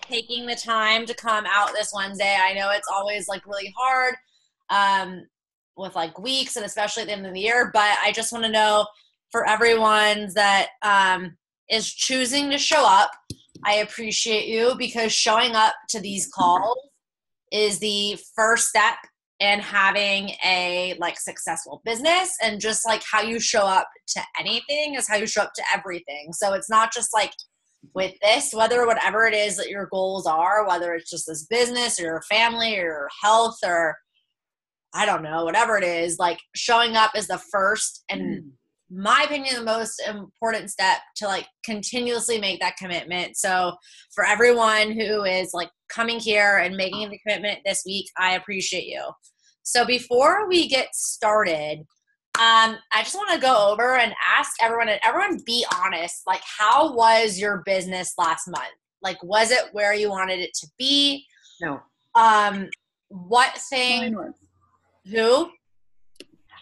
taking the time to come out this Wednesday. I know it's always like really hard with like weeks and especially at the end of the year, but I just want to know for everyone that is choosing to show up, I appreciate you because showing up to these calls is the first step in having a like successful business, and just like how you show up to anything is how you show up to everything. So it's not just like with this, whether whatever it is that your goals are, whether it's just this business or your family or your health or I don't know, whatever it is, like showing up is the first and my opinion, the most important step to like continuously make that commitment. So for everyone who is like coming here and making the commitment this week, I appreciate you. So before we get started, I just want to go over and ask everyone, and everyone be honest, like how was your business last month? Like, was it where you wanted it to be? No. What thing? Mine was. Who?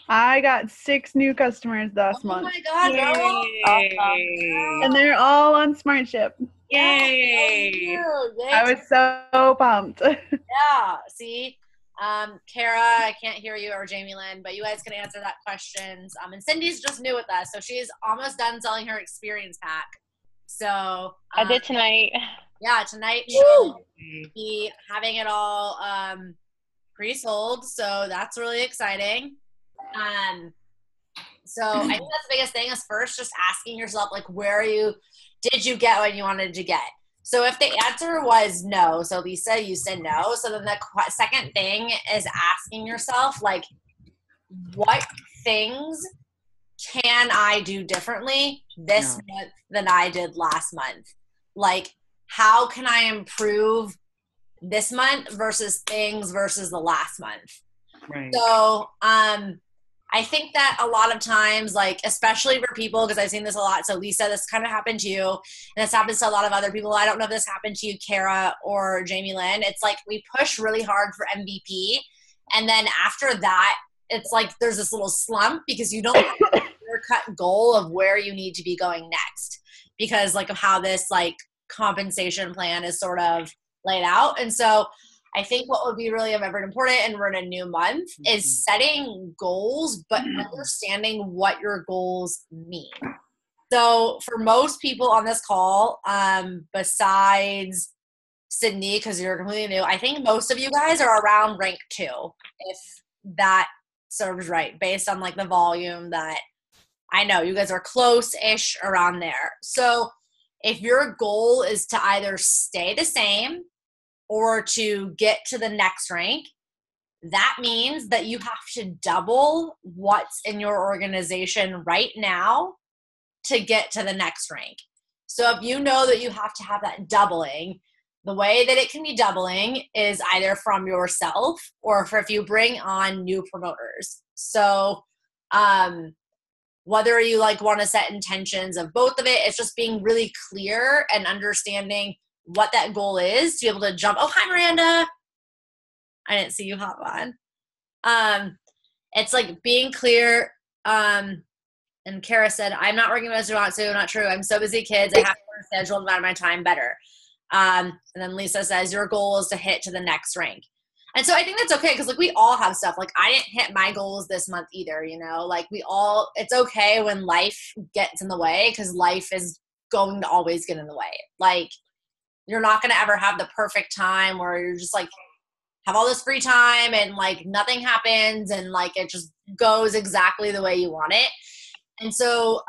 I got 6 new customers last month. Oh my God, girl. And they're all on SmartShip. Yay. I was so pumped. Yeah, see? Kara, I can't hear you, or Jamie Lynn, but you guys can answer that questions. And Cindy's just new with us, so she's almost done selling her experience pack. So I did tonight. Yeah, tonight she'll be having it all pre-sold, so that's really exciting. So I think that's the biggest thing is first just asking yourself, like, did you get what you wanted to get? So if the answer was no, so Lisa, you said no. So then the second thing is asking yourself, like, what things can I do differently this month than I did last month? Like, how can I improve this month versus the last month? Right. So I think that a lot of times, like, especially for people, because I've seen this a lot. So Lisa, this kind of happened to you, and this happens to a lot of other people. I don't know if this happened to you, Kara or Jamie Lynn. It's like we push really hard for MVP, and then after that, it's like there's this little slump because you don't have a clear-cut goal of where you need to be going next because like of how this like compensation plan is sort of laid out. And so I think what would be really important, and we're in a new month, is setting goals, but understanding what your goals mean. So for most people on this call, besides Sydney, because you're completely new, I think most of you guys are around rank 2, if that serves right, based on like the volume that I know. You guys are close-ish around there. So if your goal is to either stay the same or to get to the next rank, that means that you have to double what's in your organization right now to get to the next rank. So if you know that you have to have that doubling, the way that it can be doubling is either from yourself or if you bring on new promoters. So whether you like want to set intentions of both of it, it's just being really clear and understanding what that goal is to be able to jump. Oh, hi, Miranda. I didn't see you hop on. It's like being clear. And Kara said, I'm not working as I want to. Not true. I'm so busy, kids. I have to schedule amount of my time better. And then Lisa says, your goal is to hit to the next rank. And so I think that's okay because like we all have stuff. Like I didn't hit my goals this month either, you know, like it's okay when life gets in the way because life is going to always get in the way. Like you're not going to ever have the perfect time where you're just like have all this free time and like nothing happens and like it just goes exactly the way you want it. And so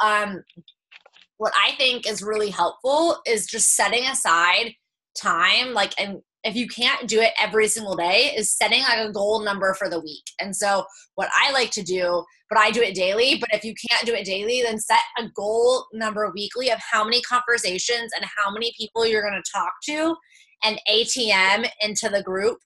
what I think is really helpful is just setting aside time, like, and if you can't do it every single day, is setting like a goal number for the week. And so what I like to do, but I do it daily, but if you can't do it daily, then set a goal number weekly of how many conversations and how many people you're going to talk to and ATM into the group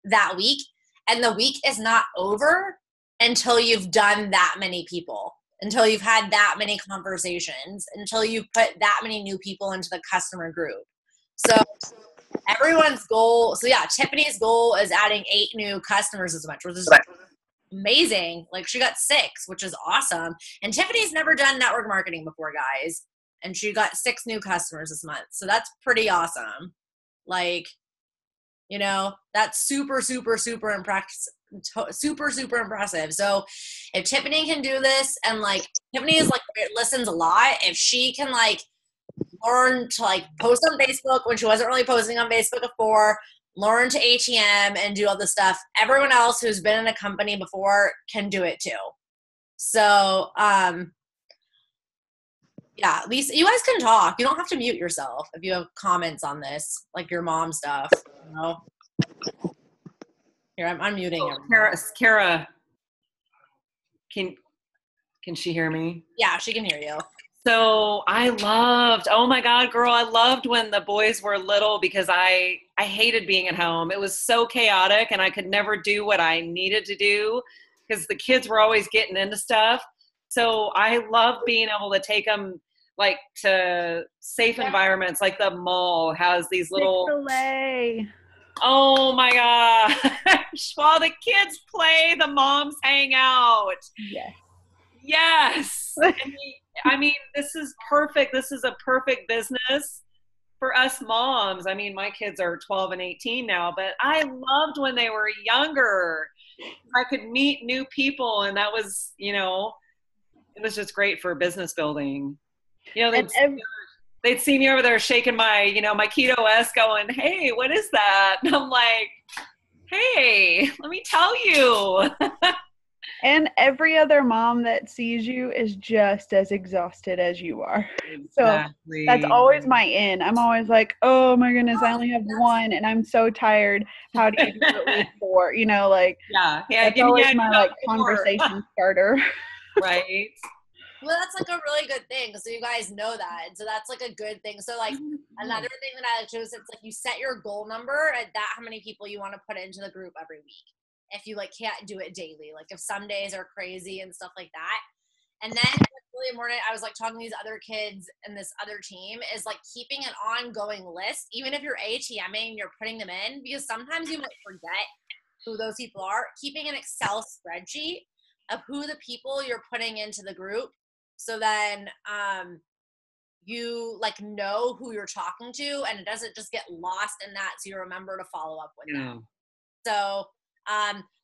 that week. And the week is not over until you've done that many people, until you've had that many conversations, until you put that many new people into the customer group. So everyone's goal. So yeah, Tiffany's goal is adding 8 new customers this month, which is amazing. Like she got 6, which is awesome. And Tiffany's never done network marketing before, guys. And she got 6 new customers this month. So that's pretty awesome. Like, that's super, super, super super impressive. So if Tiffany can do this, and like Tiffany is like, listens a lot, if she can like learn to like post on Facebook when she wasn't really posting on Facebook before, learn to ATM and do all this stuff, everyone else who's been in a company before can do it too. So yeah, Lisa, you guys can talk. You don't have to mute yourself if you have comments on this, like your mom stuff. Here, I'm unmuting her. Kara, can she hear me? Yeah, she can hear you. So oh my God, girl, I loved when the boys were little, because I hated being at home. It was so chaotic, and I could never do what I needed to do because the kids were always getting into stuff. So I love being able to take them like to safe environments, like the mall has these little Chick-fil-A. Oh my gosh. While the kids play, the moms hang out. Yes. I mean, this is perfect. This is a perfect business for us moms. I mean, my kids are 12 and 18 now, but I loved when they were younger. I could meet new people, and that was, it was just great for business building. They'd see me over there shaking my, my Keto S, going, hey, what is that? And I'm like, hey, let me tell you. And every other mom that sees you is just as exhausted as you are. Exactly. So that's always my in. I'm always like, oh my goodness, I only have one and I'm so tired. How do you do it with four? Yeah. That's always my like conversation starter. Right. Well, that's like a really good thing. So you guys know that. And so that's like a good thing. So like another thing that I chose, it's like you set your goal number at that, how many people you want to put into the group every week. If you like can't do it daily, like if some days are crazy and stuff like that. And then really important, I was like talking to these other kids and this other team is like keeping an ongoing list, even if you're ATMing, you're putting them in, because sometimes you might forget who those people are. Keeping an Excel spreadsheet of who the people you're putting into the group. So then you like know who you're talking to, and it doesn't just get lost in that. So you remember to follow up with them. So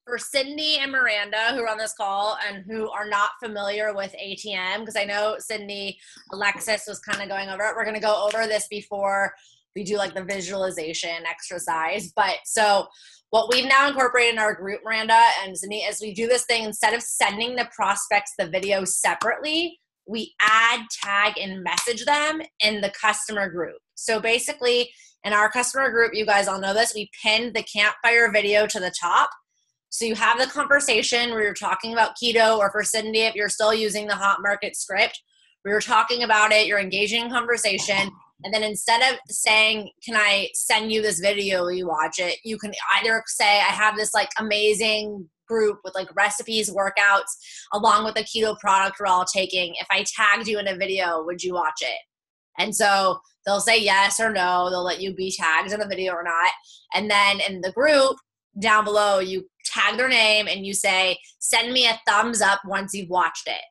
for Sydney and Miranda, who are on this call and who are not familiar with ATM, because I know Sydney, Alexis was kind of going over it. We're going to go over this before we do like the visualization exercise. But so what we've now incorporated in our group, Miranda and Sydney, is we do this thing, instead of sending the prospects the video separately, we add, tag, and message them in the customer group. So basically, in our customer group, you guys all know this, we pinned the campfire video to the top. So you have the conversation where you're talking about keto, or for Cindy, if you're still using the Hot Market script, where you're talking about it, you're engaging in conversation. And then instead of saying, can I send you this video, you watch it, you can either say, I have this like amazing group with like recipes, workouts, along with a keto product we're all taking. If I tagged you in a video, would you watch it? And so they'll say yes or no. They'll let you be tagged in the video or not. And then in the group down below, you tag their name and you say, send me a thumbs up once you've watched it.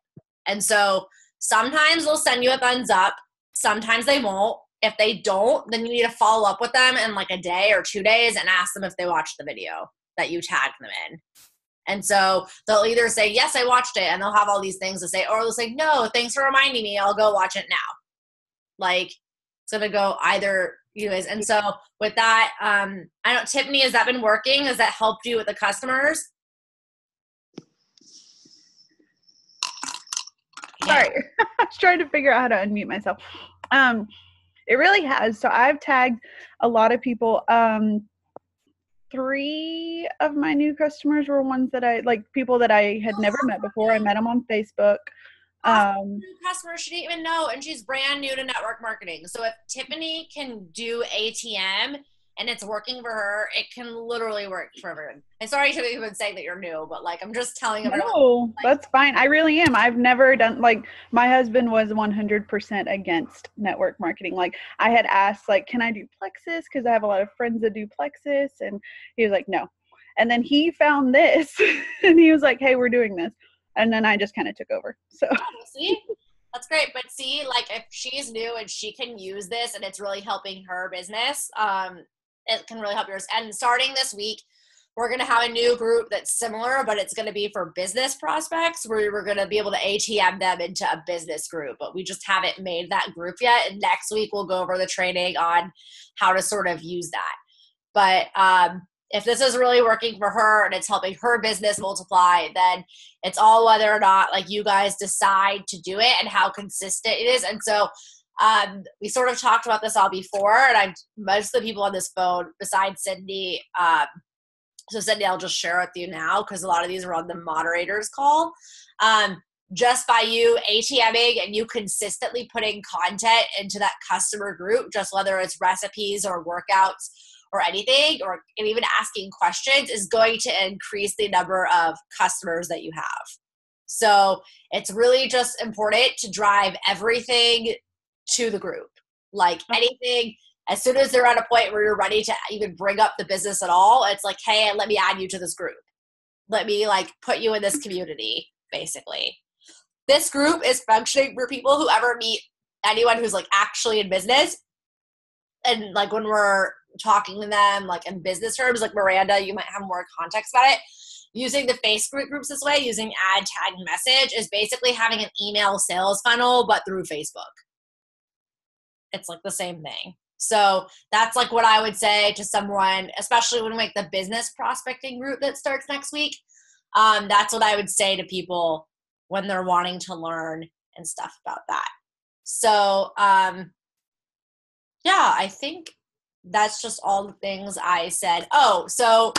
And so sometimes they'll send you a thumbs up. Sometimes they won't. If they don't, then you need to follow up with them in like a day or 2 days and ask them if they watched the video that you tagged them in. And so they'll either say, yes, I watched it, and they'll have all these things to say, or they'll say, no, thanks for reminding me, I'll go watch it now. Like, it's going to go either you guys. And so with that, I don't, Tiffany, has that been working? Has that helped you with the customers? Sorry, I was trying to figure out how to unmute myself. It really has. So I've tagged a lot of people. 3 of my new customers were ones that I like, people that I had never met before. I met them on Facebook. Customer she didn't even know, and she's brand new to network marketing. So if Tiffany can do ATM and it's working for her, it can literally work for everyone. I'm sorry to even say that you're new, but like I'm just telling everyone. No, that's fine. I really am. I've never done, like, my husband was 100% against network marketing. Like, I had asked, like, can I do Plexus? Because I have a lot of friends that do Plexus, and he was like, no. And then he found this, and he was like, hey, we're doing this. And then I just kind of took over. So see, that's great. But see, like if she's new and she can use this and it's really helping her business, it can really help yours. And starting this week, we're going to have a new group that's similar, but it's going to be for business prospects where we're going to be able to ATM them into a business group, but we just haven't made that group yet. And next week we'll go over the training on how to sort of use that. But if this is really working for her and it's helping her business multiply, then it's all whether or not like you guys decide to do it and how consistent it is. And so we sort of talked about this all before, and most of the people on this phone besides Cindy, so Cindy, I'll just share with you now because a lot of these are on the moderator's call. Just by you ATMing and you consistently putting content into that customer group, just whether it's recipes or workouts or anything, or even asking questions, is going to increase the number of customers that you have. So it's really just important to drive everything to the group. Like anything, as soon as they're at a point where you're ready to even bring up the business at all, it's like, hey, let me add you to this group. Let me like put you in this community, basically. This group is functioning for people who ever meet anyone who's like actually in business. And like when we're talking to them, like in business terms, like Miranda, you might have more context about it. Using the Facebook groups this way, using ad tag message is basically having an email sales funnel, but through Facebook. It's like the same thing. So that's like what I would say to someone, especially when we make the business prospecting group that starts next week. That's what I would say to people when they're wanting to learn and stuff about that. So yeah, I think that's just all the things I said. Oh, so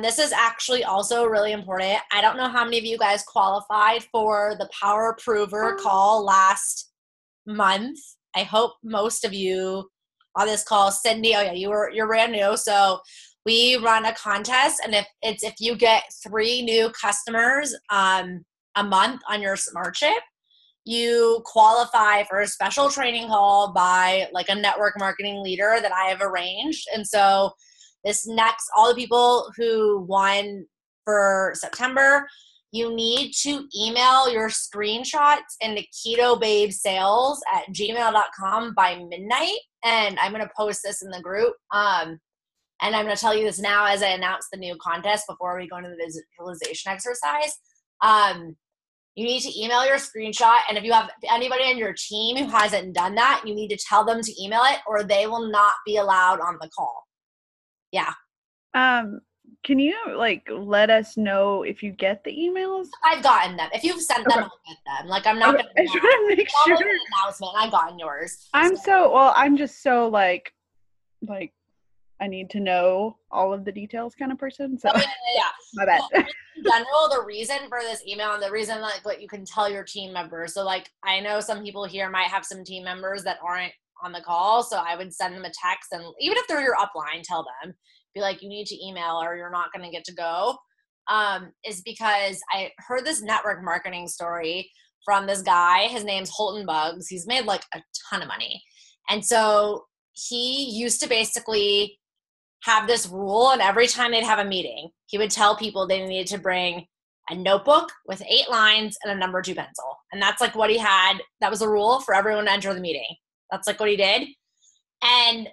this is actually also really important. I don't know how many of you guys qualified for the Power Prover call last month. I hope most of you on this call. Cindy, oh yeah, you're brand new. So we run a contest, and if you get 3 new customers a month on your SmartShip, you qualify for a special training call by like a network marketing leader that I have arranged. And so all the people who won for September, you need to email your screenshots into ketobabesales@gmail.com by midnight. And I'm going to post this in the group. And I'm going to tell you this now as I announce the new contest before we go into the visualization exercise. You need to email your screenshot. And if you have anybody on your team who hasn't done that, you need to tell them to email it or they will not be allowed on the call. Yeah. Can you like let us know if you get the emails? I've gotten them. If you've sent them, I'll get them. Like I'm not going to. I just want to make sure. An announcement. I've gotten yours. I'm just so like I need to know all of the details kind of person. So yeah. My bad. Well, in general, the reason for this email and the reason like what you can tell your team members. So like I know some people here might have some team members that aren't on the call. So I would send them a text, and even if they're your upline, tell them. Be like, you need to email or you're not going to get to go, is because I heard this network marketing story from this guy. His name's Holton Bugs. He's made like a ton of money. And so he used to basically have this rule, and every time they'd have a meeting, he would tell people they needed to bring a notebook with 8 lines and a number 2 pencil. And that's like what he had. That was a rule for everyone to enter the meeting. That's like what he did. And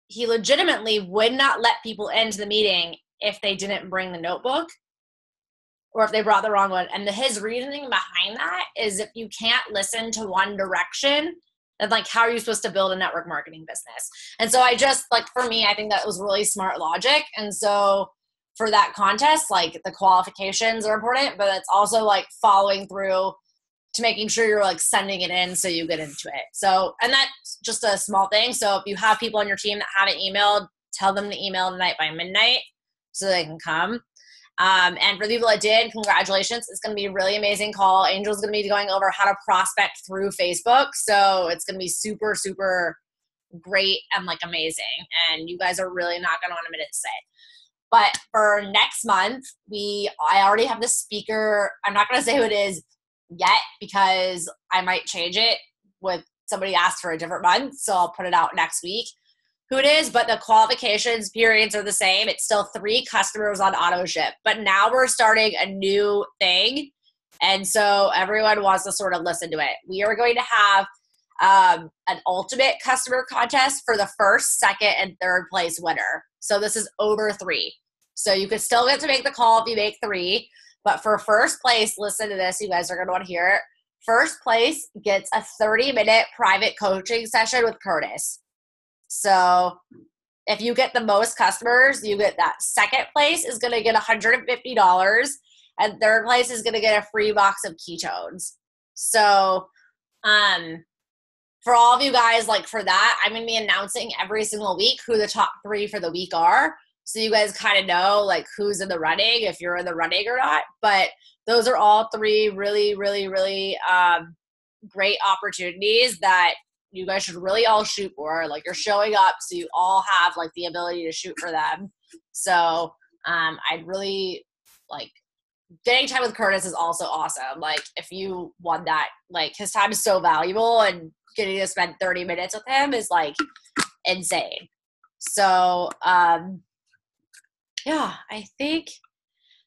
he legitimately would not let people into the meeting if they didn't bring the notebook or if they brought the wrong one. And his reasoning behind that is if you can't listen to one direction, then like how are you supposed to build a network marketing business? And so I just like, for me, I think that was really smart logic. And so for that contest, like the qualifications are important, but it's also like following through to making sure you're like sending it in so you get into it. So, and that's just a small thing. So if you have people on your team that haven't emailed, tell them to email tonight by midnight so they can come. And for the people that did, congratulations. It's going to be a really amazing call. Angel's going to be going over how to prospect through Facebook. So it's going to be super, super great and like amazing. And you guys are really not going to want a minute to say it. But for next month, I already have the speaker. I'm not going to say who it is yet because I might change it with somebody asked for a different month. So I'll put it out next week who it is, but the qualifications periods are the same. It's still 3 customers on auto ship, but now we're starting a new thing. And so everyone wants to sort of listen to it. We are going to have an ultimate customer contest for the first, second, and third place winner. So this is over 3. So you could still get to make the call if you make 3. But for first place, listen to this. You guys are going to want to hear it. First place gets a 30-minute private coaching session with Curtis. So if you get the most customers, you get that. Second place is going to get $150, and third place is going to get a free box of ketones. So for all of you guys, like for that, I'm going to be announcing every single week who the top 3 for the week are. So you guys kind of know like who's in the running, if you're in the running or not. But those are all 3 really, really, really great opportunities that you guys should really all shoot for. Like you're showing up, so you all have like the ability to shoot for them. So I'd really like getting time with Curtis is also awesome. Like if you won that, like his time is so valuable, and getting to spend 30 minutes with him is like insane. So yeah, I think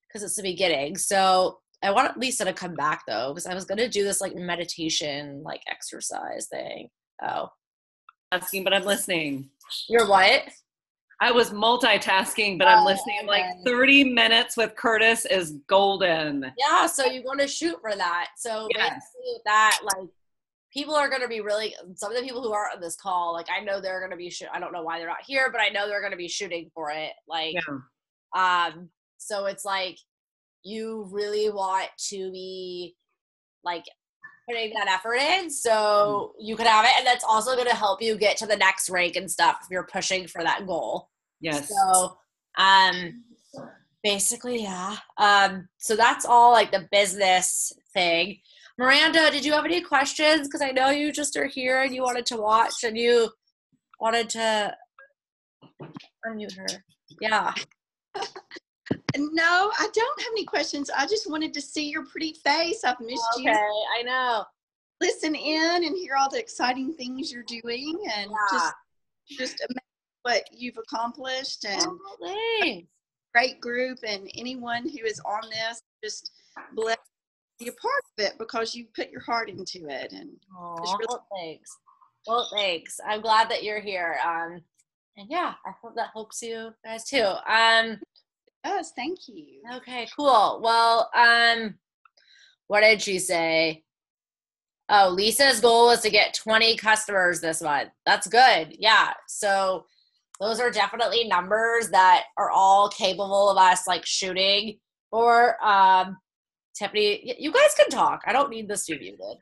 because it's the beginning. So I want Lisa to come back though, because I was going to do this like meditation, like exercise thing. Oh. Asking, but I'm listening. You're what? I was multitasking, but I'm listening. Okay. Like 30 minutes with Curtis is golden. Yeah, so you want to shoot for that. So Yes. basically with that, like people are going to be really, some of the people who are on this call, like I know they're going to be, I don't know why they're not here, but I know they're going to be shooting for it. Like, so it's like, you really want to be like putting that effort in so you could have it. And that's also going to help you get to the next rank and stuff if you're pushing for that goal. Yes. So, basically, yeah. So that's all like the business thing. Miranda, did you have any questions? Because I know you just are here and you wanted to watch and you wanted to unmute her. Yeah. No, I don't have any questions. I just wanted to see your pretty face. I've missed you. Okay, I know. Listen in and hear all the exciting things you're doing, and just amazing what you've accomplished, and thanks. Great group, and anyone who is on this, just blessed to be a part of it because you put your heart into it. And thanks. Well, thanks. I'm glad that you're here. And yeah, I hope that helps you guys too. Yes, thank you. Okay, cool. Well, what did she say? Oh, Lisa's goal is to get 20 customers this month. That's good. Yeah. So those are definitely numbers that are all capable of us like shooting for. Tiffany, you guys can talk. I don't need this to be muted.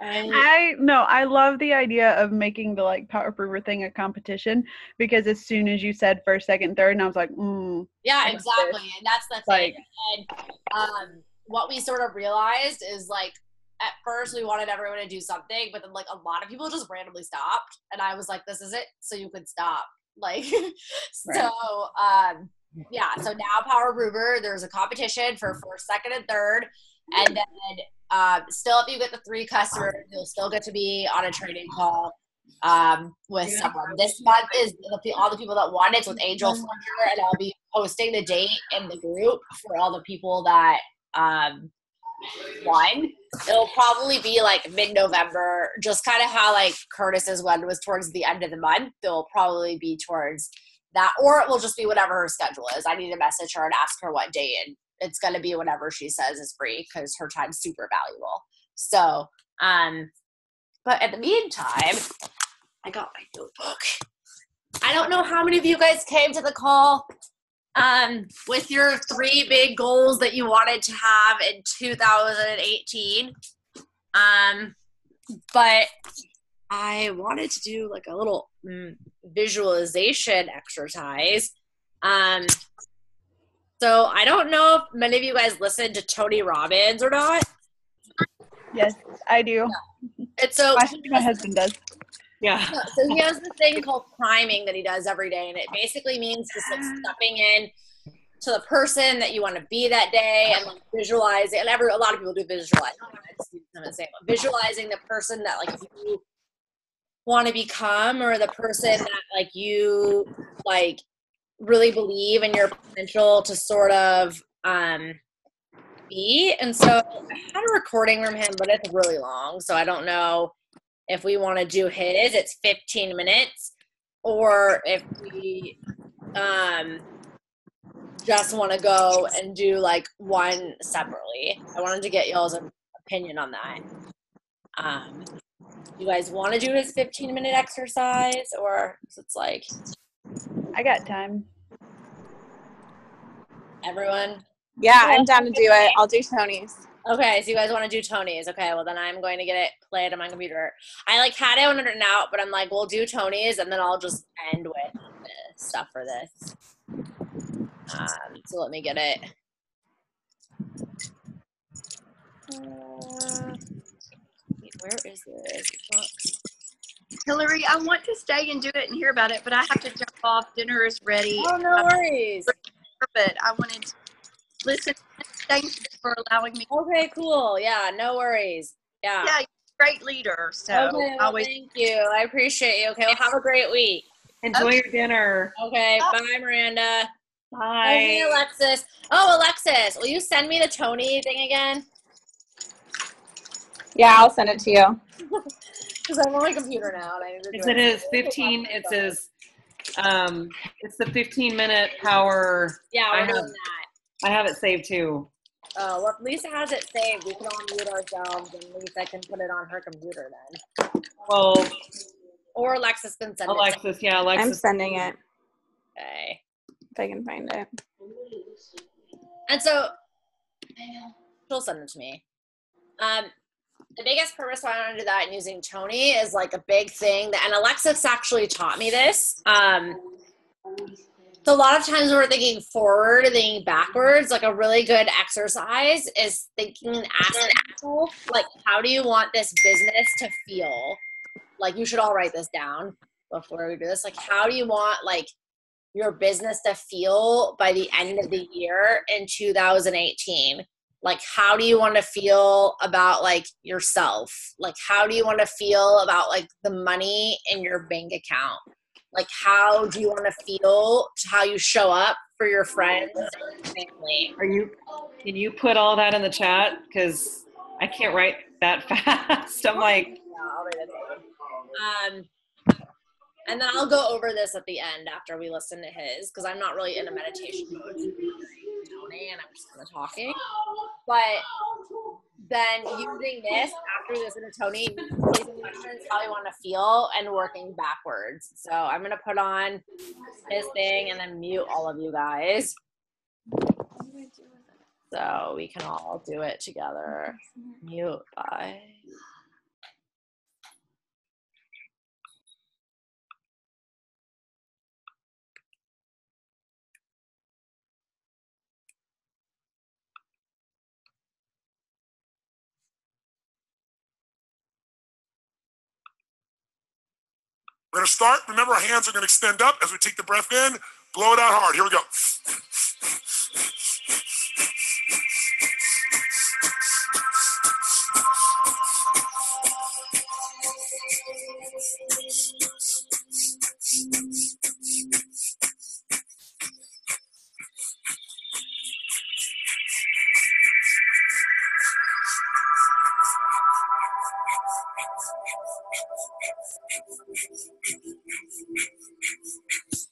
I love the idea of making the like Power Prover thing a competition, because as soon as you said first, second, third, and I was like, yeah, exactly. And that's the thing. And what we sort of realized is like at first we wanted everyone to do something, but then like a lot of people just randomly stopped, and I was like, this is it, so you could stop. Like so yeah, so now Power Prover, there's a competition for first, second, and third, and then still, if you get the 3 customers, you'll still get to be on a training call with someone. This month is all the people that won. It's with Angel Fletcher, and I'll be posting the date in the group for all the people that won. It'll probably be like mid-November, just kind of how like Curtis's one was towards the end of the month. It'll probably be towards that, or it will just be whatever her schedule is. I need to message her and ask her what day, and it's going to be whenever she says is free because her time's super valuable. So, but in the meantime, I got my notebook. I don't know how many of you guys came to the call with your 3 big goals that you wanted to have in 2018. But I wanted to do like a little visualization exercise. So I don't know if many of you guys listen to Tony Robbins or not. Yes, I do. It's so my husband does. Yeah. So he has this thing called priming that he does every day, and it basically means just like stepping in to the person that you want to be that day and like visualizing. And a lot of people do visualize. Visualizing the person that like you want to become, or the person that like you like really believe in your potential to sort of be. And so I had a recording from him, but it's really long, so I don't know if we want to do his, it's 15 minutes. Or if we just want to go and do like one separately. I wanted to get y'all's opinion on that. You guys want to do his 15-minute exercise, or it's like I got time. everyone? Yeah, I'm down to do it. I'll do Tony's. Okay, so you guys want to do Tony's. Okay, well then I'm going to get it played on my computer. I like had it written out, but I'm like, we'll do Tony's and then I'll just end with the stuff for this. So let me get it. Wait, where is this? Hillary, I want to stay and do it and hear about it, but I have to jump off. Dinner is ready. Oh, no worries. But I wanted to listen. Thank you for allowing me. Okay, cool. Yeah, no worries. Yeah. Yeah, you're a great leader. So Okay, well, thank you. I appreciate you. Okay, well, have a great week. Enjoy your dinner. Okay, bye, Miranda. Bye. Hey, Alexis. Oh, Alexis, will you send me the Tony thing again? Yeah, I'll send it to you. Because I'm on my computer now. And I need to do It is 15. It says, it's the 15-minute power. Yeah, we're doing that. I have it saved too. Oh, well, if Lisa has it saved, we can all mute ourselves, and Lisa can put it on her computer then. Well, Or Alexis can send it. Alexis, yeah, Alexis. I'm sending it Okay. if I can find it. And so, she'll send it to me. The biggest purpose why I want to do that and using Tony is like a big thing that, and Alexis actually taught me this. So a lot of times we're thinking forward and thinking backwards. Like a really good exercise is thinking and asking people, like, how do you want this business to feel? Like, you should all write this down before we do this. Like, how do you want like your business to feel by the end of the year in 2018? Like, how do you want to feel about like yourself? Like, how do you want to feel about like the money in your bank account? Like, how do you want to feel to how you show up for your friends and family? Can you put all that in the chat? Because I can't write that fast. I'm like, Yeah, I'll write it down. And then I'll go over this at the end after we listen to his, because I'm not really in a meditation mode. Tony, and I'm just kind of talking. But then using this after we listen to Tony, using questions how you want to feel and working backwards. So I'm gonna put on his thing and then mute all of you guys, so we can all do it together. Mute. Bye. We're going to start. Remember, our hands are going to extend up as we take the breath in. Blow it out hard. Here we go.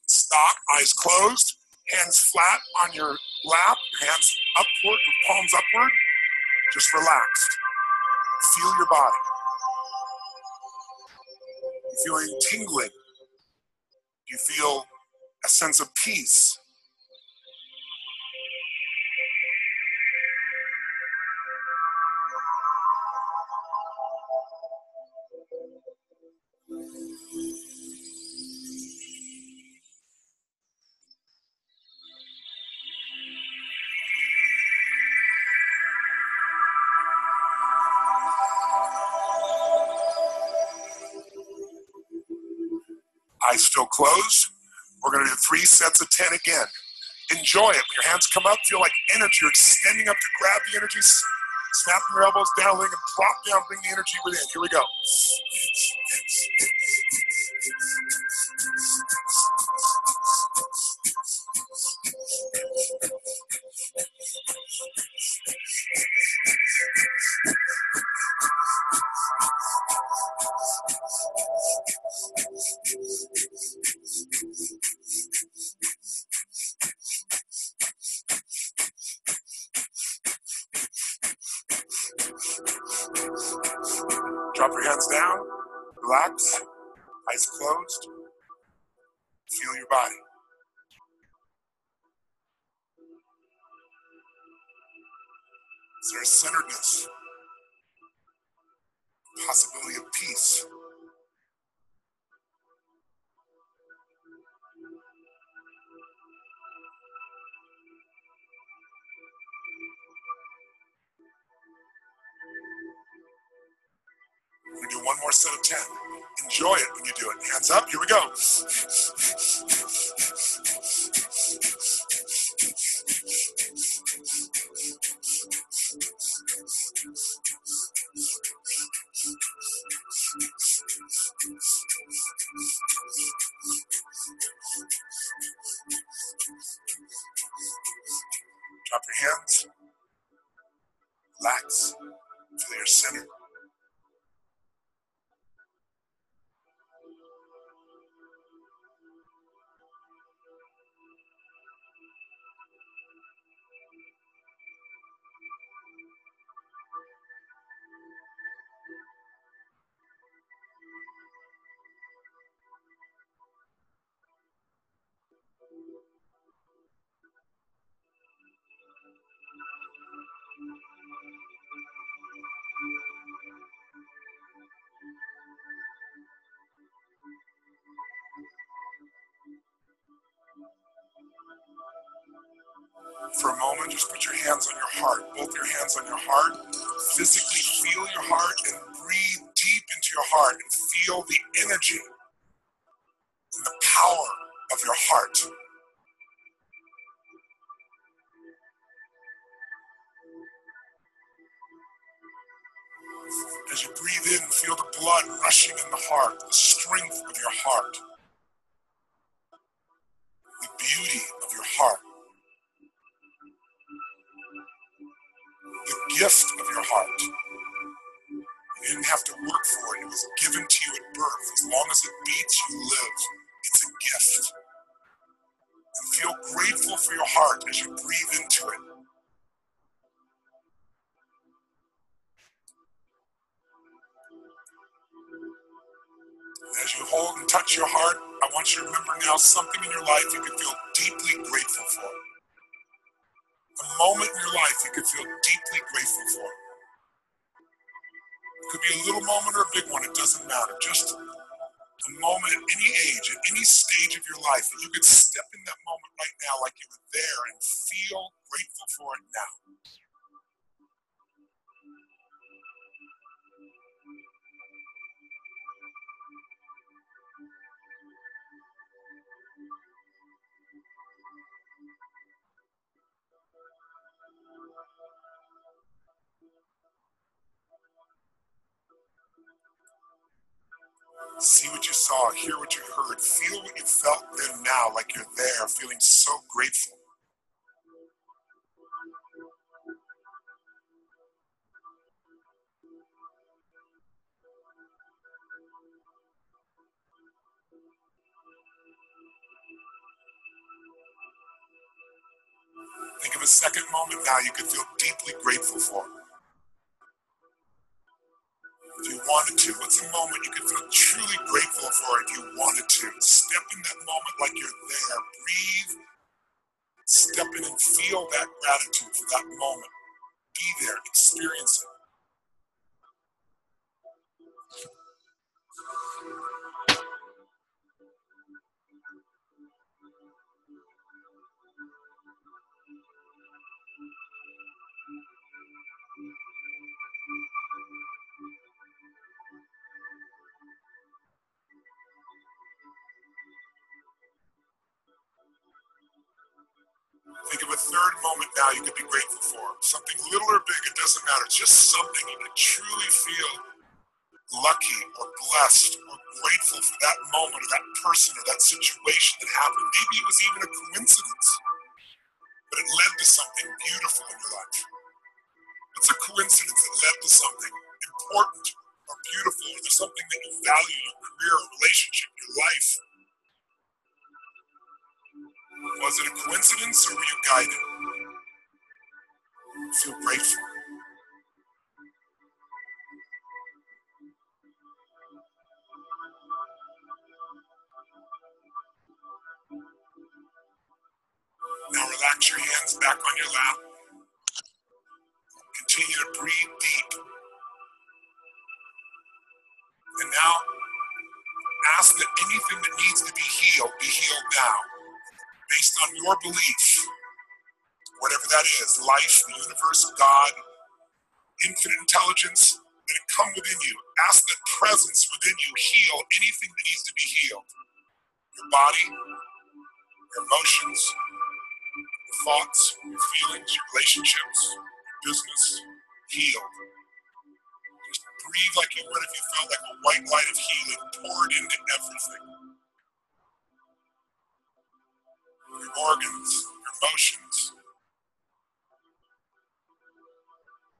Stop, eyes closed, hands flat on your lap, hands upward, palms upward, just relaxed. Feel your body. You're feeling tingling. You feel a sense of peace. Eyes still closed. We're going to do 3 sets of 10 again. Enjoy it. When your hands come up, feel like energy. You're extending up to grab the energy. Snap your elbows down, leg, and drop down. Bring the energy within. Here we go. Drop your hands down, relax, eyes closed, feel your body. Is there a centeredness, possibility of peace? We're gonna do one more set of 10. Enjoy it when you do it. Hands up, here we go. Drop your hands, relax, feel your center. For a moment, just put your hands on your heart, both your hands on your heart. Physically feel your heart and breathe deep into your heart and feel the energy and the power of your heart. As you breathe in, feel the blood rushing in the heart, the strength of your heart, the beauty of your heart, the gift of your heart. You didn't have to work for it. It was given to you at birth. As long as it beats, you live. It's a gift. And feel grateful for your heart as you breathe into it. As you hold and touch your heart, I want you to remember now something in your life you can feel deeply grateful for. A moment in your life you can feel deeply grateful for. It could be a little moment or a big one, it doesn't matter. Just a moment at any age, at any stage of your life, that you could step in that moment right now like you were there and feel grateful for it now. See what you saw, hear what you heard, feel what you felt then now, like you're there, feeling so grateful. Think of a second moment now you could feel deeply grateful for. If you wanted to, what's a moment you could feel truly grateful for if you wanted to? Step in that moment like you're there. Breathe. Step in and feel that gratitude for that moment. Be there. Experience it. Think of a third moment now you could be grateful for. Something little or big, it doesn't matter. Just something you could truly feel lucky or blessed or grateful for that moment or that person or that situation that happened. Maybe it was even a coincidence, but it led to something beautiful in your life. It's a coincidence that led to something important or beautiful, or there's something that you value in your career or relationship, your life. Was it a coincidence or were you guided? Feel grateful. Relax your hands back on your lap. Continue to breathe deep. And now, ask that anything that needs to be healed now. Based on your belief, whatever that is, life, the universe, God, infinite intelligence, let it come within you. Ask that presence within you heal anything that needs to be healed. Your body, your emotions, your thoughts, your feelings, your relationships, your business, healed. Just breathe like you would if you felt like a white light of healing poured into everything. Your organs, your emotions,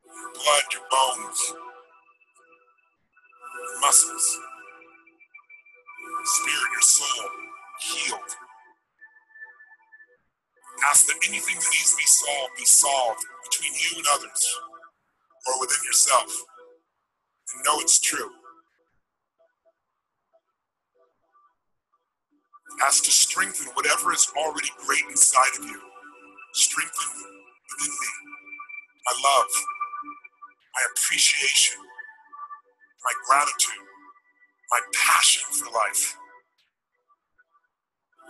your blood, your bones, your muscles, your spirit, your soul, healed. Ask that anything that needs to be solved between you and others or within yourself. And know it's true. Ask to strengthen whatever is already great inside of you. Strengthen within me my love, my appreciation, my gratitude, my passion for life,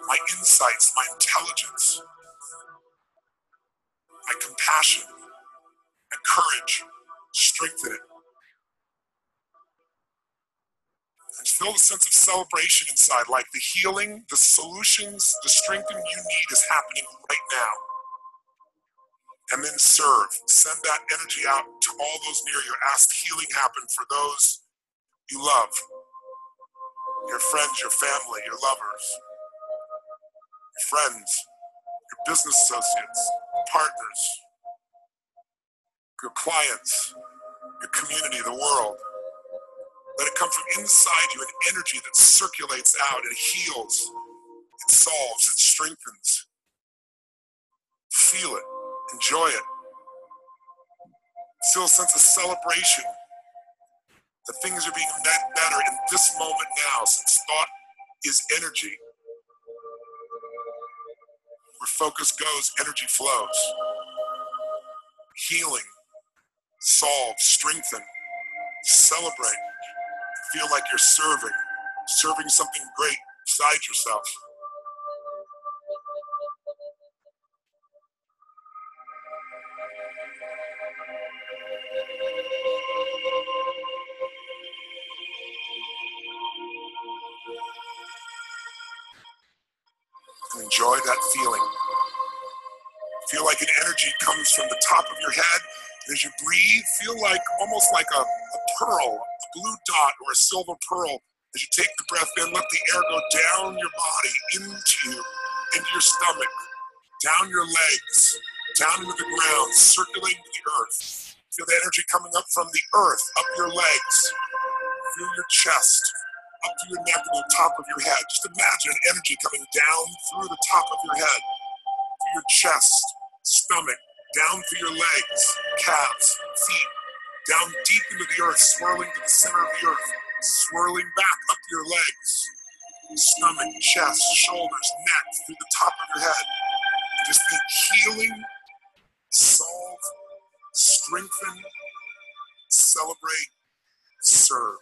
my insights, my intelligence, my compassion, my courage. Strengthen it. And feel the sense of celebration inside, like the healing, the solutions, the strengthening you need is happening right now. And then serve. Send that energy out to all those near you. Ask healing happen for those you love. Your friends, your family, your lovers, your friends, your business associates, partners, your clients, your community, the world. Let it come from inside you, an energy that circulates out and heals, it solves, it strengthens. Feel it, enjoy it. Feel a sense of celebration that things are being made better in this moment now, since thought is energy. Where focus goes, energy flows. Healing, solve, strengthen, celebrate. Feel like you're serving something great inside yourself. And enjoy that feeling. Feel like an energy comes from the top of your head. And as you breathe, feel like almost like a pearl, a blue dot or a silver pearl. As you take the breath in, let the air go down your body, into your stomach, down your legs, down into the ground, circulating to the earth. Feel the energy coming up from the earth, up your legs, through your chest, up to your neck and the top of your head. Just imagine energy coming down through the top of your head, through your chest, stomach, down through your legs, calves, feet, down deep into the earth, swirling to the center of the earth, swirling back up your legs, stomach, chest, shoulders, neck, through the top of your head. And just think healing, solve, strengthen, celebrate, serve.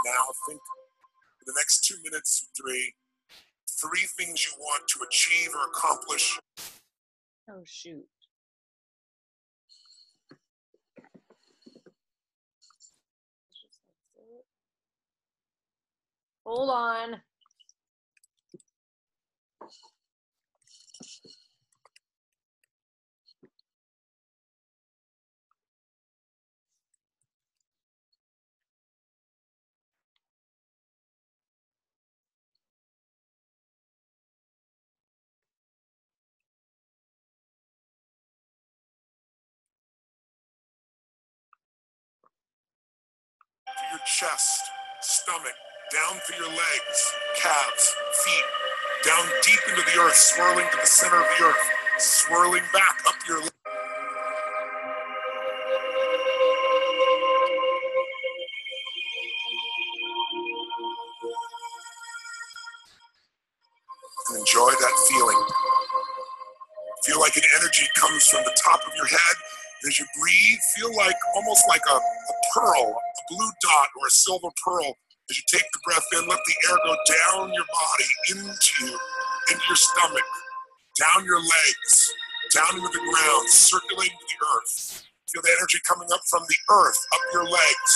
Now think for the next 2 minutes, three things you want to achieve or accomplish. Oh, shoot. Hold on. To your chest, stomach, down through your legs, calves, feet, down deep into the earth, swirling to the center of the earth, swirling back up your legs. energy comes from the top of your head. As you breathe, feel like almost like a pearl, a blue dot or a silver pearl. As you take the breath in, let the air go down your body, into your stomach, down your legs, down into the ground, circulating to the earth. Feel the energy coming up from the earth, up your legs,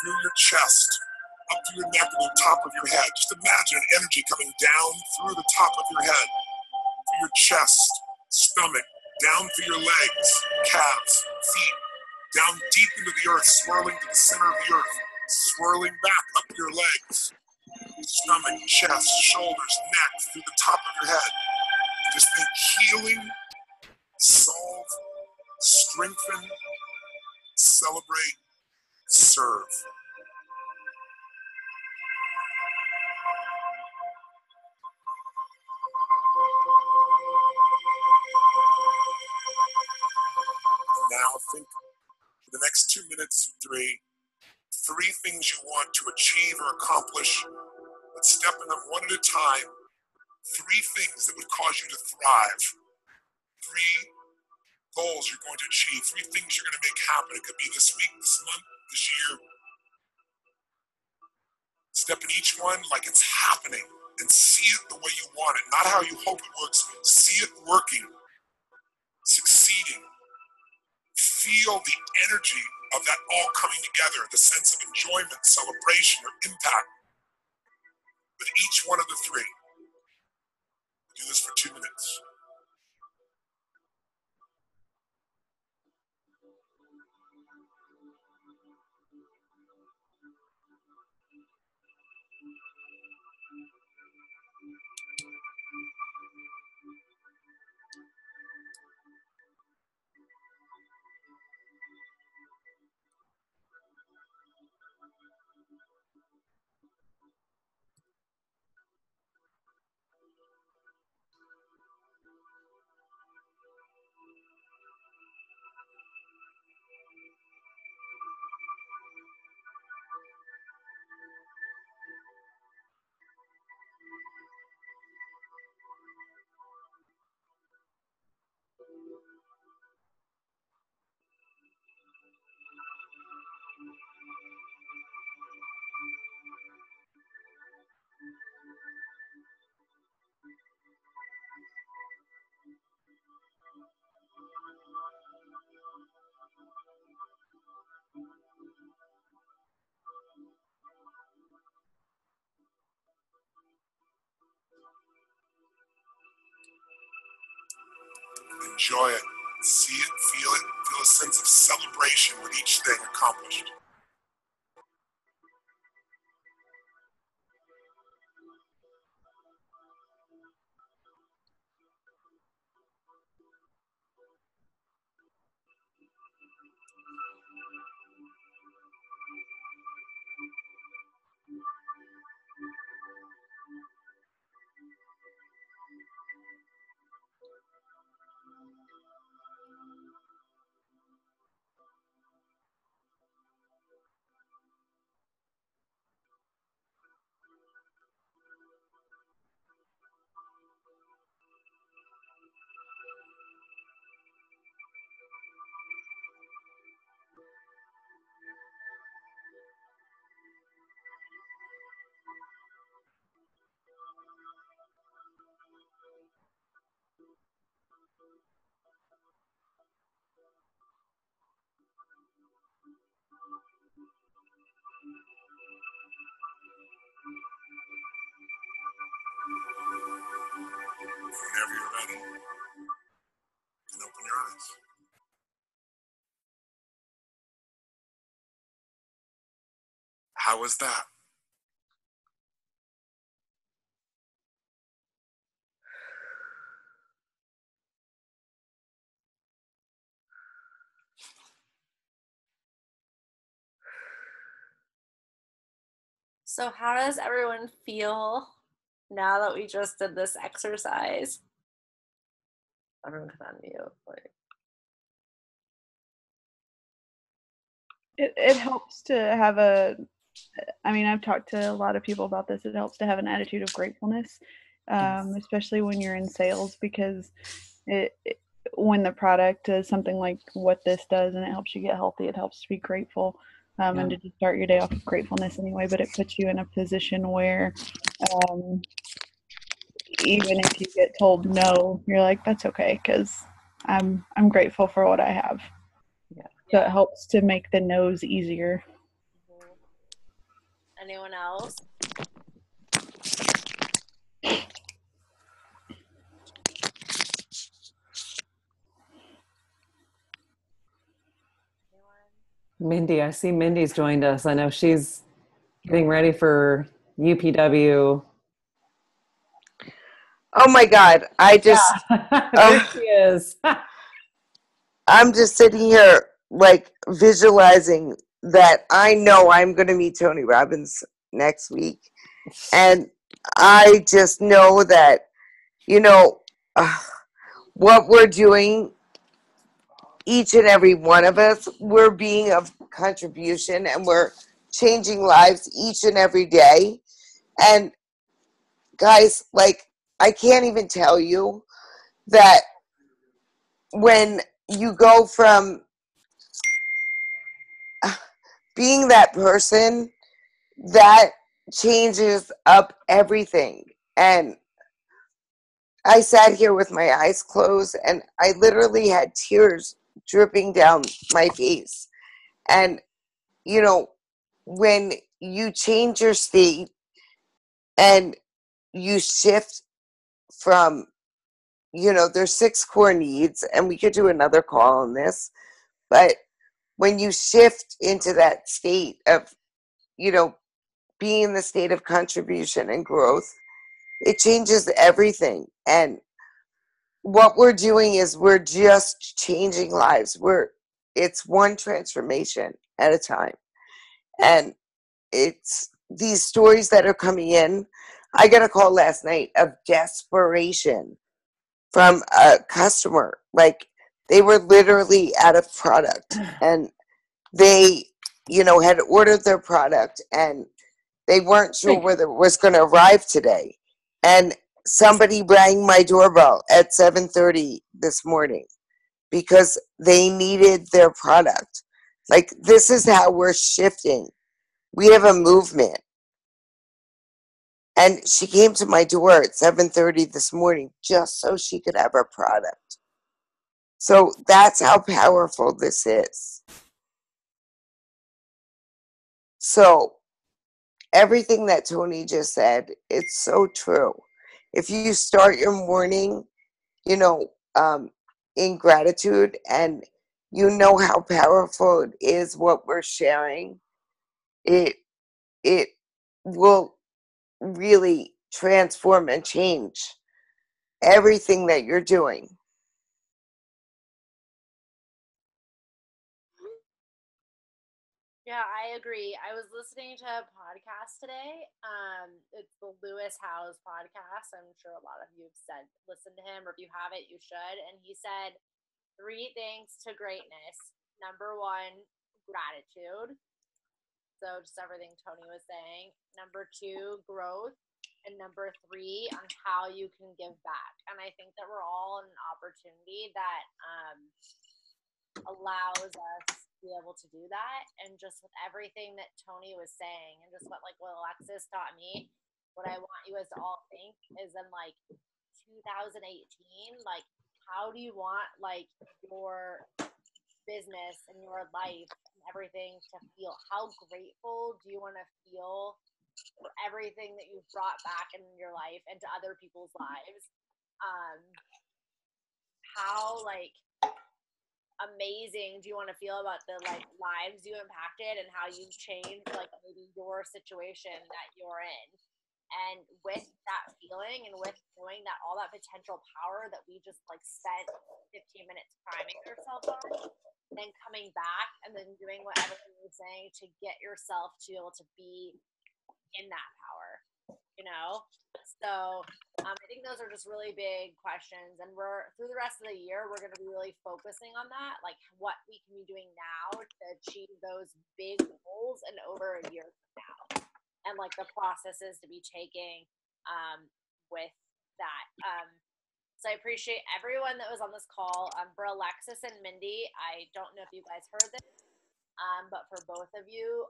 through your chest, up to your neck and the top of your head. Just imagine energy coming down through the top of your head, through your chest, stomach, down through your legs, calves, feet, down deep into the earth, swirling to the center of the earth, swirling back up your legs, stomach, chest, shoulders, neck, through the top of your head. Just think healing, solve, strengthen, celebrate, serve. Now think for the next 2 minutes, three things you want to achieve or accomplish. Let's step in them one at a time. 3 things that would cause you to thrive. 3 goals you're going to achieve. 3 things you're going to make happen. It could be this week, this month, this year. Step in each one like it's happening and see it the way you want it, not how you hope it works. See it working, succeeding. Feel the energy of that all coming together, the sense of enjoyment, celebration, or impact with each one of the 3. Do this for 2 minutes. Enjoy it, see it, feel a sense of celebration with each thing accomplished. Whenever you're ready, you can open your eyes. How was that? So how does everyone feel now that we just did this exercise? Everyone can unmute. It helps to have I've talked to a lot of people about this. It helps to have an attitude of gratefulness, especially when you're in sales, because when the product does something like what this does and it helps you get healthy, it helps to be grateful, and to just start your day off with gratefulness anyway. But it puts you in a position where even if you get told no, you're like, that's okay, because I'm grateful for what I have. So it helps to make the no's easier. Anyone else? Mindy, I see Mindy's joined us. I know she's getting ready for UPW. Oh my God. I just, There she is. I'm just sitting here like visualizing that I know I'm going to meet Tony Robbins next week. And I just know that, you know, what we're doing, each and every one of us, we're being of contribution and we're changing lives each and every day. And guys, like, I can't even tell you that when you go from being that person, that changes up everything. And I sat here with my eyes closed and I literally had tears dripping down my face. And, you know, when you change your state and you shift from, you know, there's 6 core needs, and we could do another call on this, but when you shift into that state of, you know, being in the state of contribution and growth, it changes everything. And what we're doing is we're just changing lives. It's one transformation at a time. And it's these stories that are coming in. I got a call last night of desperation from a customer. Like, they were literally out of product, and they, you know, had ordered their product and they weren't sure whether it was going to arrive today. And somebody rang my doorbell at 7:30 this morning because they needed their product. Like, this is how we're shifting. We have a movement. And she came to my door at 7:30 this morning just so she could have her product. So that's how powerful this is. So everything that Tony just said, it's so true. If you start your morning, you know, in gratitude, and you know how powerful it is what we're sharing, it will really transform and change everything that you're doing. Yeah, I agree. I was listening to a podcast today. It's the Lewis Howes podcast. I'm sure a lot of you have listen to him, or if you haven't, you should. And he said 3 things to greatness. Number 1, gratitude. So just everything Tony was saying. Number 2, growth. And number 3, on how you can give back. And I think that we're all in an opportunity that allows us to be able to do that. And just with everything that Tony was saying, and just what Alexis taught me, what I want you guys to all think is, in like 2018, like, how do you want like your business and your life and everything to feel? How grateful do you want to feel for everything that you've brought back in your life and to other people's lives? How like amazing do you want to feel about the like lives you impacted and how you've changed like maybe your situation that you're in? And with that feeling and with knowing that all that potential power that we just like spent 15 minutes priming ourselves on, then coming back and then doing whatever you're saying to get yourself to be able to be in that power, you know? So I think those are just really big questions, and we're through the rest of the year we're going to be really focusing on that, like what we can be doing now to achieve those big goals and over a year from now, and like the processes to be taking with that. So I appreciate everyone that was on this call. For Alexis and Mindy, I don't know if you guys heard this, but for both of you,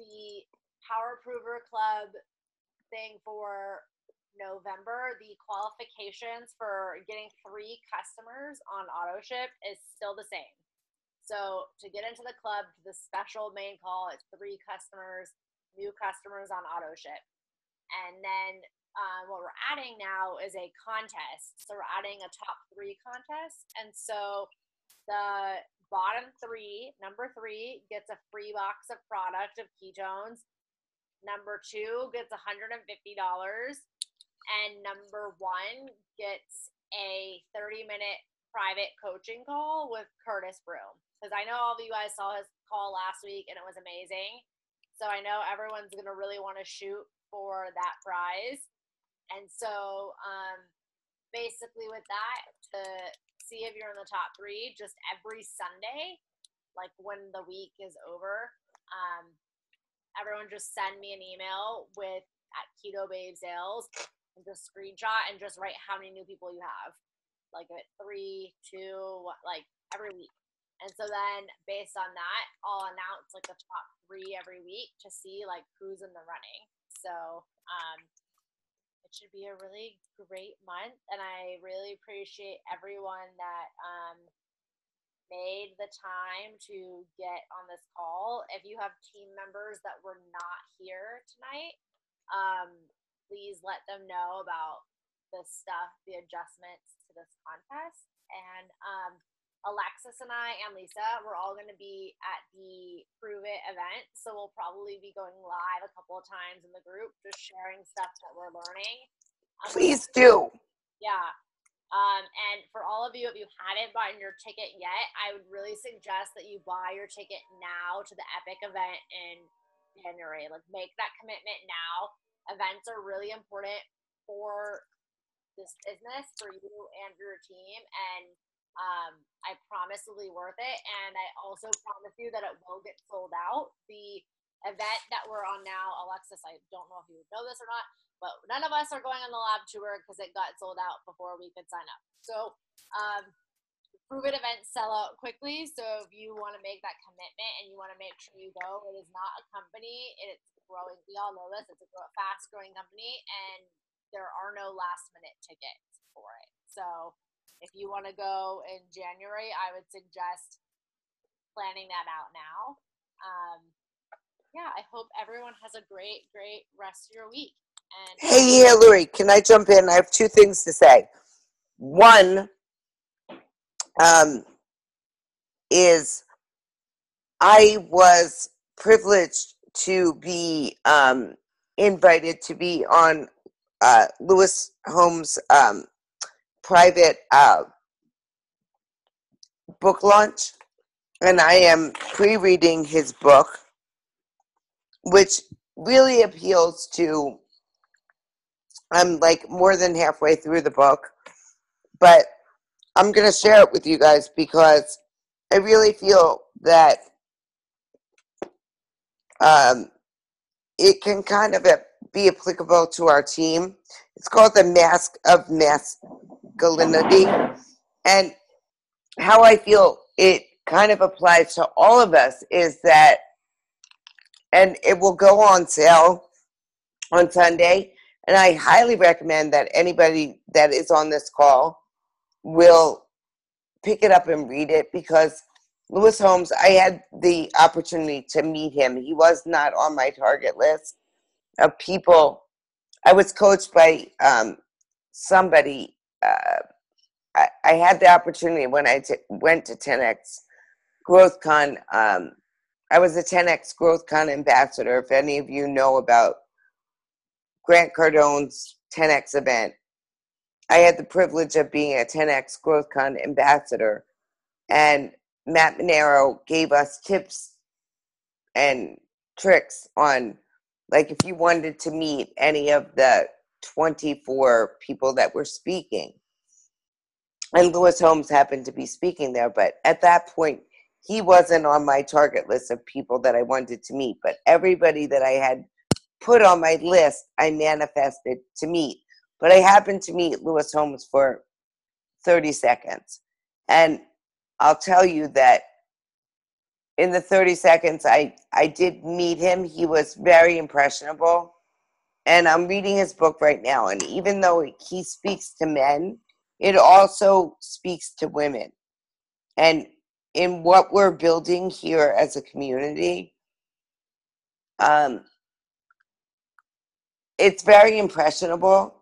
the Power Prover Club thing for November, the qualifications for getting 3 customers on AutoShip is still the same. So to get into the club, the special main call, it's 3 customers, new customers on AutoShip. And then what we're adding now is a contest. So we're adding a top 3 contest. And so the bottom 3, number 3 gets a free box of product of ketones. Number 2 gets $150. And number 1 gets a 30-minute private coaching call with Curtis Broom. Because I know all of you guys saw his call last week and it was amazing. So I know everyone's going to really want to shoot for that prize. And so basically with that, to see if you're in the top 3, just every Sunday, like when the week is over, everyone just send me an email with at Keto Babe Sales and just screenshot and just write how many new people you have. Like at 3, 2, like every week. And so then based on that, I'll announce like the top 3 every week to see like who's in the running. So it should be a really great month. And I really appreciate everyone that made the time to get on this call. If you have team members that were not here tonight, please let them know about the stuff, the adjustments to this contest. And Alexis and I and Lisa, we're all going to be at the Prove It event. So we'll probably be going live a couple of times in the group, just sharing stuff that we're learning. Please do. Yeah. And for all of you, if you hadn't bought your ticket yet, I would really suggest that you buy your ticket now to the Epic event in January. Like, make that commitment now. Events are really important for this business, for you and for your team. And I promise it'll be worth it. And I also promise you that it will get sold out. The event that we're on now, Alexis, I don't know if you know this or not, but none of us are going on the lab tour because it got sold out before we could sign up. So Prove It events sell out quickly. So if you want to make that commitment and you want to make sure you go, it is not a company. It's growing. We all know this. It's a fast growing company, and there are no last minute tickets for it. So if you want to go in January, I would suggest planning that out now. Yeah, I hope everyone has a great, great rest of your week. And Hey, Hillary, can I jump in? I have 2 things to say. One is I was privileged to be invited to be on Lewis Holmes' private book launch, and I am pre-reading his book, which really appeals to, I'm like more than halfway through the book, but I'm going to share it with you guys because I really feel that it can kind of be applicable to our team. It's called The Mask of Masculinity, and how I feel it kind of applies to all of us is that, and it will go on sale on Sunday, and I highly recommend that anybody that is on this call will pick it up and read it, because Lewis Holmes, I had the opportunity to meet him. He was not on my target list of people. I was coached by somebody. I had the opportunity when I went to 10X GrowthCon. I was a 10X GrowthCon ambassador. If any of you know about Grant Cardone's 10X event, I had the privilege of being a 10X GrowthCon ambassador, and Matt Monero gave us tips and tricks on, like, if you wanted to meet any of the 24 people that were speaking. And Lewis Holmes happened to be speaking there, but at that point, he wasn't on my target list of people that I wanted to meet. But everybody that I had put on my list, I manifested to meet. But I happened to meet Lewis Holmes for 30 seconds. And I'll tell you that in the 30 seconds I did meet him, he was very impressionable. And I'm reading his book right now. And even though he speaks to men, it also speaks to women. And in what we're building here as a community, it's very impressionable.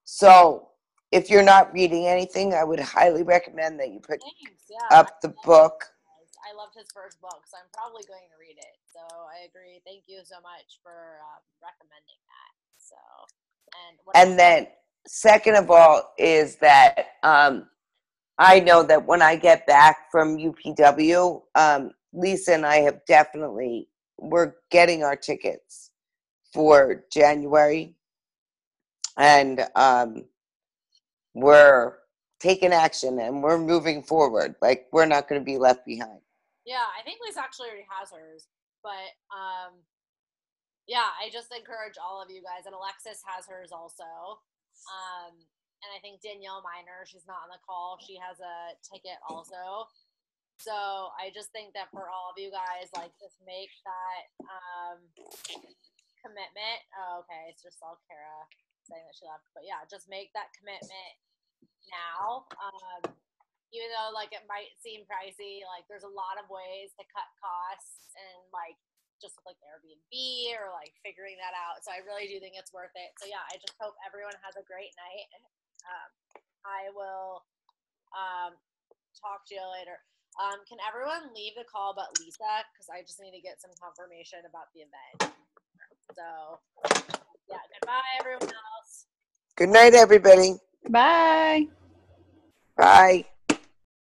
So if you're not reading anything, I would highly recommend that you put up the book. I loved his first book, so I'm probably going to read it. So I agree. Thank you so much for recommending that. So, and then second of all is that I know that when I get back from UPW, Lisa and I have we're getting our tickets for January, and we're taking action and we're moving forward. Like, we're not going to be left behind. Yeah, I think Lisa actually already has hers, but yeah, I just encourage all of you guys, and Alexis has hers also. And I think Danielle Miner, she's not on the call, she has a ticket also. So I just think that for all of you guys, like, just make that commitment. Oh, okay, it's just all Kara saying that she left, but yeah, just make that commitment now. Even though, like, it might seem pricey, like, there's a lot of ways to cut costs and, like, just with, like, Airbnb or, like, figuring that out. So I really do think it's worth it. So yeah, I just hope everyone has a great night. I will talk to you later. Can everyone leave the call but Lisa? Because I just need to get some confirmation about the event. So yeah, goodbye everyone else. Good night, everybody. Bye. Bye.